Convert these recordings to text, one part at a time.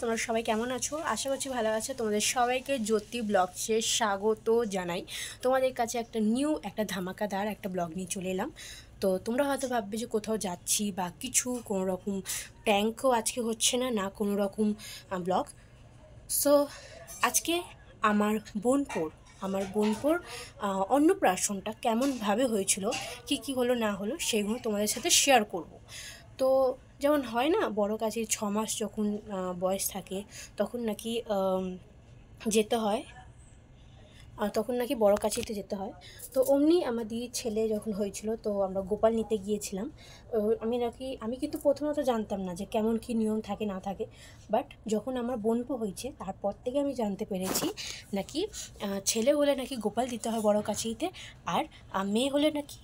তোমরা সবাই কেমন আছো? আশা করছি ভালো আছো। তোমাদের সবাইকে জ্যোতি ব্লগসে স্বাগত জানাই। তোমাদের কাছে একটা ধামাকাদার একটা ব্লগ নিয়ে চলে এলাম। তো তোমরা হয়তো ভাববে যে কোথাও যাচ্ছি বা কোনো রকম ট্যাঙ্কও আজকে হচ্ছে না, না কোনো রকম ব্লগ। সো আজকে আমার বোনপোর অন্নপ্রাশনটা কেমনভাবে হয়েছিল, কি হলো না হলো, সেগুলো তোমাদের সাথে শেয়ার করব। তো যেমন হয় না, বড় কাছে 6 মাস যখন বয়স থাকে তখন নাকি যেতে হয়, তখন নাকি বড় কাছিতে যেতে হয়। তো অমনি আমার দিদির ছেলে যখন হয়েছিল, তো আমরা গোপাল নিতে গিয়েছিলাম। আমি কিন্তু প্রথমত জানতাম না যে কেমন কী নিয়ম থাকে না থাকে, বাট যখন আমার বোনপো হয়েছে তারপর থেকে আমি জানতে পেরেছি নাকি ছেলে হলে নাকি গোপাল দিতে হয় বড় কাছিতে, আর মেয়ে হলে নাকি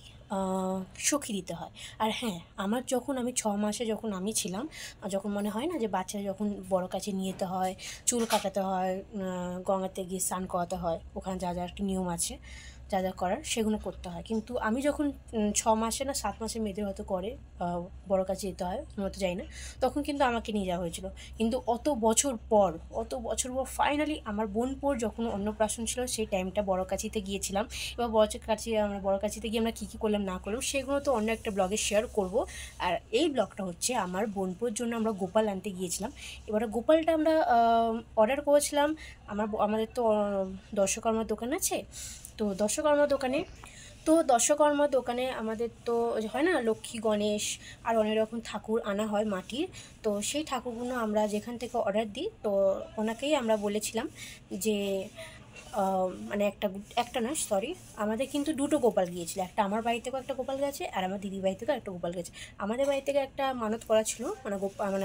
সখী দিতে হয়। আর হ্যাঁ, আমি 6 মাসে যখন আমি ছিলাম, যখন মনে হয় না যে বাচ্চা যখন বড় কাছে নিয়ে যেতে হয়, চুল কাটাতে হয়, গঙ্গাতে গিয়ে স্নান করাতে হয়, ওখানে যা যা একটা নিয়ম আছে, যা যা করার সেগুলো করতে হয়। কিন্তু আমি যখন 6 মাসে না 7 মাসে মেয়েদের হয়তো করে বড় কাছে যেতে হয়, মতো যাই না, তখন কিন্তু আমাকে নিয়ে যাওয়া হয়েছিল। কিন্তু অত বছর পর ফাইনালি আমার বোনপোর যখন অন্নপ্রাশন ছিল, সেই টাইমটা বড় কাছিতে গিয়েছিলাম। এবার আমরা বড় কাছিতে গিয়ে আমরা কী কী করলাম না করলাম সেগুলো তো অন্য একটা ব্লগে শেয়ার করব। আর এই ব্লগটা হচ্ছে আমার বোনপোর জন্য আমরা গোপাল আনতে গিয়েছিলাম। এবারে গোপালটা আমরা অর্ডার করেছিলাম। আমাদের তো দর্শকর্মার দোকান আছে, তো দর্শকর্মার দোকানে আমাদের তো হয় না, লক্ষ্মী, গণেশ আর অনেক রকম ঠাকুর আনা হয় মাটির। তো সেই ঠাকুরগুলো আমরা যেখান থেকে অর্ডার দিই, তো ওনাকেই আমরা বলেছিলাম যে মানে একটা না, সরি, আমাদের কিন্তু দুটো গোপাল গিয়েছিলো। একটা আমার বাড়ি থেকেও একটা গোপাল গেছে, আর আমার দিদির বাড়ি থেকেও একটা গোপাল গেছে। আমাদের বাড়ি থেকে একটা মানত করা ছিল, মানে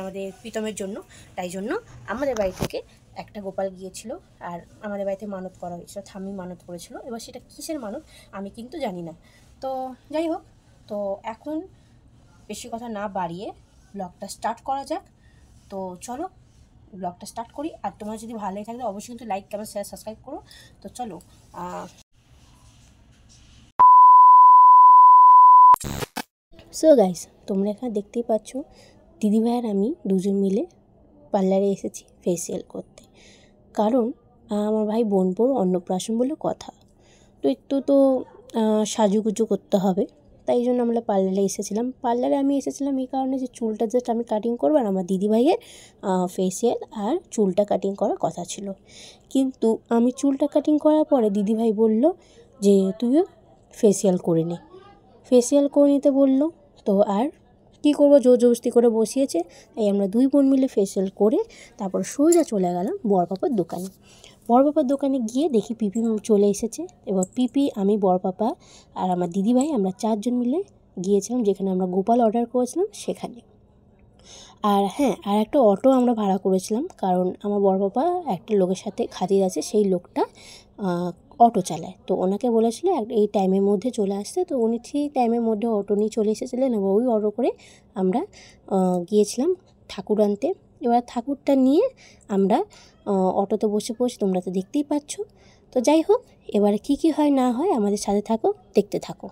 আমাদের প্রীতমের জন্য, তাই জন্য আমাদের বাড়ি থেকে একটা গোপাল গিয়েছিল। আর আমাদের বাড়িতে মানত করা হয়েছিল, ঠাম্মি মানত করেছিল। এবার সেটা কিসের মানত আমি কিন্তু জানি না। তো যাই হোক, তো এখন বেশি কথা না বাড়িয়ে ব্লগটা স্টার্ট করা যাক। তো চলো ব্লগটা স্টার্ট করি। আর তোমার যদি ভালো লাগে থাকে অবশ্যই কিন্তু লাইক, কমেন্ট, শেয়ার, সাবস্ক্রাইব করো। তো চলো। সো গাইস, তোমরা এখানে দেখতেই পাচ্ছ দিদিভাই আর আমি দুজন মিলে পার্লারে এসেছি ফেসিয়াল করতে। কারণ আমার ভাই বোনপোর অন্নপ্রাশন বলে কথা, তো একটু তো সাজুগুজু করতে হবে, তাই জন্য আমরা পার্লারে এসেছিলাম। পার্লারে আমি এসেছিলাম এই কারণে যে চুলটা জাস্ট আমি কাটিং করবো, আর আমার দিদিভাইয়ের ফেসিয়াল আর চুলটা কাটিং করার কথা ছিল। কিন্তু আমি চুলটা কাটিং করার পরে দিদিভাই বলল যে তুইও ফেসিয়াল করে নে। ফেসিয়াল করে নিতে বললো, তো আর কী করবো, জোর জবরদস্তি করে বসিয়েছে। তাই আমরা দুই বোন মিলে ফেসিয়াল করে তারপর সোজা চলে গেলাম বড়পাপার দোকানে। বড়পাপার দোকানে গিয়ে দেখি পিপি চলে এসেছে। এবার পিপি, আমি, বড়পাপা আর আমার দিদিভাই, আমরা 4 জন মিলে গিয়েছিলাম যেখানে আমরা গোপাল অর্ডার করেছিলাম সেখানে। আর হ্যাঁ, আর একটা অটো আমরা ভাড়া করেছিলাম, কারণ আমার বড়পাপা একটা লোকের সাথে খাতির আছে, সেই লোকটা অটো চালায়। তো ওনাকে বলেছিল এই টাইমের মধ্যে চলে আসতে, তো উনি ঠিক টাইমের মধ্যে অটো নিয়ে চলে এসেছিলেন। এবং ওই অটো করে আমরা গিয়েছিলাম ঠাকুর আনতে। এবার ঠাকুরটা নিয়ে আমরা অটোতে বসে তোমরা তো দেখতেই পাচ্ছ। তো যাই হোক, এবারে কী হয় না হয় আমাদের সাথে থাকো, দেখতে থাকো।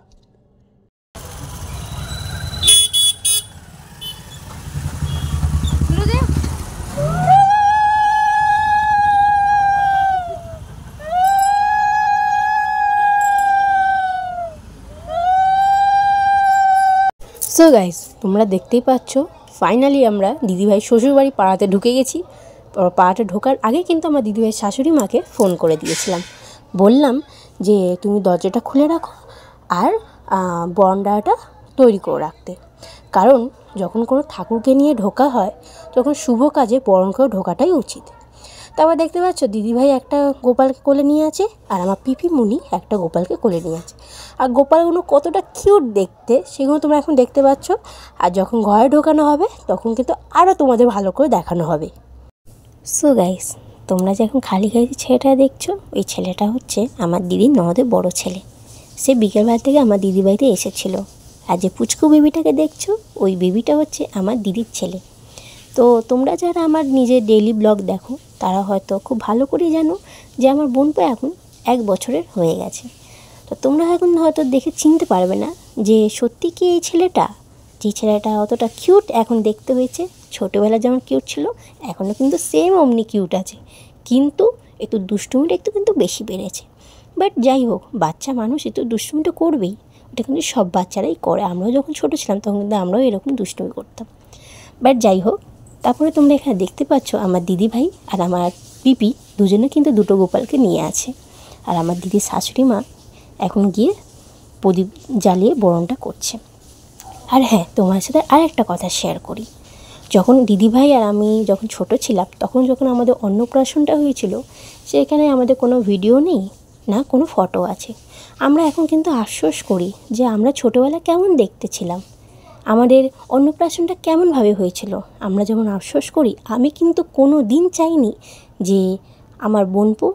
সো গাইস, তোমরা দেখতেই পাচ্ছ ফাইনালি আমরা দিদিভাই শ্বশুরবাড়ি পাড়াতে ঢুকে গেছি। পাড়াতে ঢোকার আগে কিন্তু আমার দিদিভাই শাশুড়ি মাকে ফোন করে দিয়েছিলাম, বললাম যে তুমি দরজাটা খুলে রাখো আর বরণ্ডাটা তৈরি করে রাখতে। কারণ যখন কোনো ঠাকুরকে নিয়ে ঢোকা হয় তখন শুভ কাজে বরণ করে ঢোকাটাই উচিত। তারপর দেখতে পাচ্ছ দিদিভাই একটা গোপালকে কোলে নিয়ে আছে, আর আমার পিপিমুনি একটা গোপালকে কোলে নিয়ে আছে। আর গোপালগুলো কতটা কিউট দেখতে সেগুলো তোমরা এখন দেখতে পাচ্ছ। আর যখন ঘরে ঢোকানো হবে তখন কিন্তু আরও তোমাদের ভালো করে দেখানো হবে। সো গাইস, তোমরা যে এখন খালি খালি ছেলেটা দেখছো, ওই ছেলেটা হচ্ছে আমার দিদির ননদের বড় ছেলে। সে বিকেলবেলা থেকে আমার দিদির বাড়িতে এসেছিলো। আর যে পুচকু বেবিটাকে দেখছো, ওই বেবিটা হচ্ছে আমার দিদির ছেলে। তো তোমরা যারা আমার নিজের ডেইলি ব্লগ দেখো তারা হয়তো খুব ভালো করেই জানো যে আমার বোনপো এখন 1 বছরের হয়ে গেছে। তো তোমরা এখন হয়তো দেখে চিনতে পারবে না যে সত্যি কি এই ছেলেটা যে ছেলেটা অতটা কিউট এখন দেখতে হয়েছে, ছোটোবেলা যেমন কিউট ছিল এখনও কিন্তু সেম অমনি কিউট আছে, কিন্তু একটু দুষ্টুমিটা একটু কিন্তু বেশি বেড়েছে। বাট যাই হোক, বাচ্চা মানুষ একটু দুষ্টুমিটা করবেই, ওটা কিন্তু সব বাচ্চারাই করে। আমরাও যখন ছোটো ছিলাম তখন কিন্তু আমরাও এরকম দুষ্টুমি করতাম। বাট যাই হোক, তারপরে তোমরা এখানে দেখতে পাচ্ছ আমার দিদিভাই আর আমার পিপি দুজনে কিন্তু দুটো গোপালকে নিয়ে আছে। আর আমার দিদির শাশুড়ি মা এখন গিয়ে প্রদীপ জ্বালিয়ে বরণটা করছে। আর হ্যাঁ, তোমার সাথে আর একটা কথা শেয়ার করি। যখন দিদিভাই আর আমি যখন ছোট ছিলাম তখন যখন আমাদের অন্নপ্রাশনটা হয়েছিল, সেখানে আমাদের কোনো ভিডিও নেই, না কোনো ফটো আছে। আমরা এখন কিন্তু আফসোস করি যে আমরা ছোটোবেলা কেমন দেখতে ছিলাম, আমাদের অন্নপ্রাশনটা কেমনভাবে হয়েছিল। আমরা যেমন আফসোস করি, আমি কিন্তু কোনো দিন চাইনি যে আমার বোনপো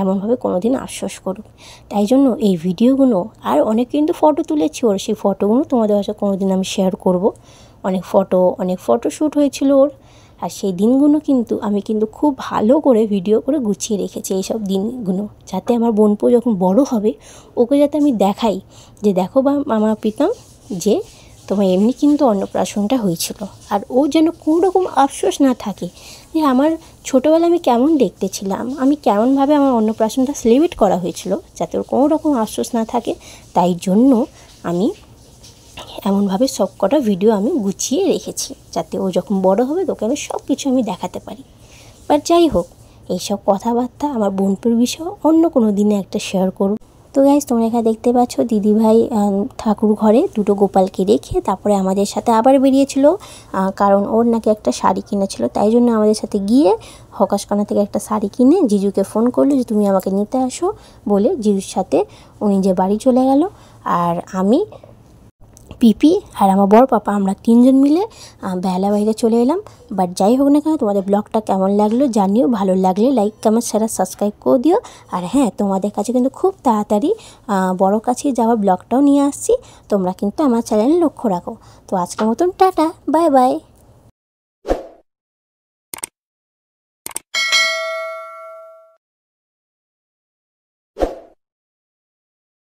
এমনভাবে কোনো দিন আফসোস করুক। তাই জন্য এই ভিডিওগুলো আর অনেক কিন্তু ফটো তুলেছি ওর, সেই ফটোগুলো তোমাদের কাছে কোনো দিন আমি শেয়ার করব। অনেক ফটোশ্যুট হয়েছিল ওর। আর সেই দিনগুলো কিন্তু আমি কিন্তু খুব ভালো করে ভিডিও করে গুছিয়ে রেখেছি এইসব দিনগুলো, যাতে আমার বোনপো যখন বড় হবে ওকে যাতে আমি দেখাই যে দেখো বা আমার প্রীতম যে তোমার এমনি কিন্তু অন্নপ্রাশনটা হয়েছিল। আর ও যেন কোনো রকম আফসোস না থাকে যে আমার ছোটোবেলায় আমি কেমন দেখতে ছিলাম, আমি কেমনভাবে আমার অন্নপ্রাশনটা সেলিব্রেট করা হয়েছিল, যাতে ওর কোনো রকম আফসোস না থাকে। তাই জন্য আমি এমনভাবে সব কটা ভিডিও আমি গুছিয়ে রেখেছি, যাতে ও যখন বড় হবে তোকে আমি সব কিছু আমি দেখাতে পারি। বাট যাই হোক, এইসব কথাবার্তা আমার বোনপুর বিষয়ে অন্য কোনো দিনে একটা শেয়ার করব। তো গাইজ, তোমরা এখানে দেখতে পাচ্ছ দিদিভাই ঠাকুর ঘরে দুটো গোপালকে রেখে তারপরে আমাদের সাথে আবার বেরিয়েছিল, কারণ ওর নাকি একটা শাড়ি কিনেছিল। তাই জন্য আমাদের সাথে গিয়ে হকাশখানা থেকে একটা শাড়ি কিনে জিজুকে ফোন করলো যে তুমি আমাকে নিতে আসো বলে, জিজুর সাথে উনি যে বাড়ি চলে গেল। আর আমি, পিপি আর আমার বড় পাপা আমরা তিনজন মিলে বেলা বাইরে চলে এলাম। বাট যাই হোক না কেন, তোমাদের ব্লগটা কেমন লাগলো জানিও। ভালো লাগলে লাইক কমেন্ট শেয়ার সাবস্ক্রাইব করে দিও। আর হ্যাঁ, তোমাদের কাছে কিন্তু খুব তাড়াতাড়ি বড় কাছে যাওয়া ব্লগটাও নিয়ে আসছি, তোমরা কিন্তু আমার চ্যানেলে লক্ষ্য রাখো। তো আজকের মতন টাটা, বাই বাই।